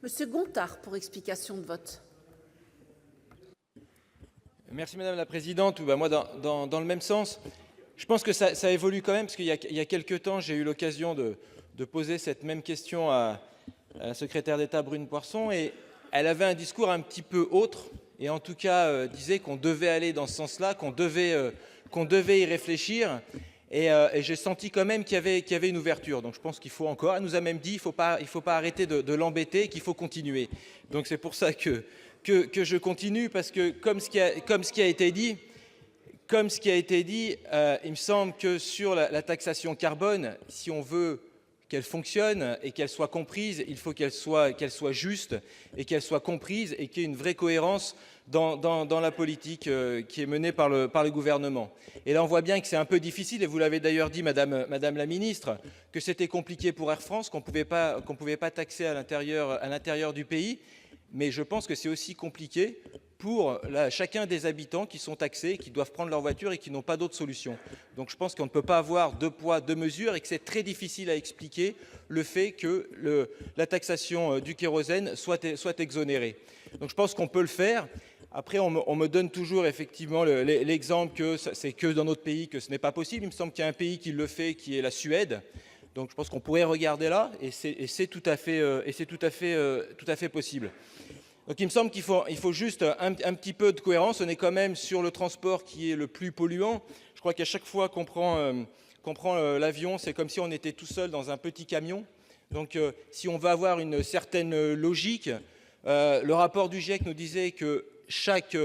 Monsieur Gontard, pour explication de vote. Merci Madame la Présidente. Moi, dans le même sens, je pense que ça évolue quand même, parce qu'il y a quelques temps, j'ai eu l'occasion de poser cette même question à la secrétaire d'État Brune Poirson, et elle avait un discours un petit peu autre, et en tout cas disait qu'on devait aller dans ce sens-là, qu'on devait y réfléchir, et j'ai senti quand même qu'il y avait une ouverture. Donc je pense qu'il faut encore, elle nous a même dit il faut pas arrêter de l'embêter, qu'il faut continuer. Donc c'est pour ça que je continue, parce que comme ce qui a été dit, il me semble que sur la taxation carbone, si on veut qu'elle fonctionne et qu'elle soit comprise, il faut qu'elle soit juste et qu'elle soit comprise, et qu'il y ait une vraie cohérence dans la politique qui est menée par le gouvernement. Et là, on voit bien que c'est un peu difficile, et vous l'avez d'ailleurs dit, Madame la Ministre, que c'était compliqué pour Air France, qu'on pouvait pas taxer à l'intérieur du pays. Mais je pense que c'est aussi compliqué pour chacun des habitants qui sont taxés, qui doivent prendre leur voiture et qui n'ont pas d'autre solution. Donc je pense qu'on ne peut pas avoir deux poids, deux mesures, et que c'est très difficile à expliquer le fait que la taxation du kérosène soit exonérée. Donc je pense qu'on peut le faire. Après, on me donne toujours effectivement l'exemple que c'est que dans notre pays que ce n'est pas possible. Il me semble qu'il y a un pays qui le fait, qui est la Suède. Donc je pense qu'on pourrait regarder là, et c'est tout à fait possible. Donc il me semble qu'il faut juste un petit peu de cohérence. On est quand même sur le transport qui est le plus polluant. Je crois qu'à chaque fois qu'on prend l'avion, c'est comme si on était tout seul dans un petit camion. Donc si on veut avoir une certaine logique, le rapport du GIEC nous disait que chaque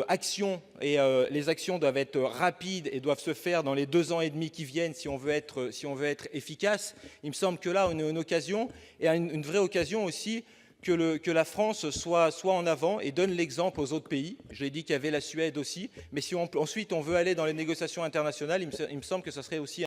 action, et les actions doivent être rapides et doivent se faire dans les 2 ans et demi qui viennent si on veut être efficace. Il me semble que là, on a une occasion, et une vraie occasion aussi, que la France soit en avant et donne l'exemple aux autres pays. Je l'ai dit qu'il y avait la Suède aussi, mais si ensuite on veut aller dans les négociations internationales, il me semble que ça serait aussi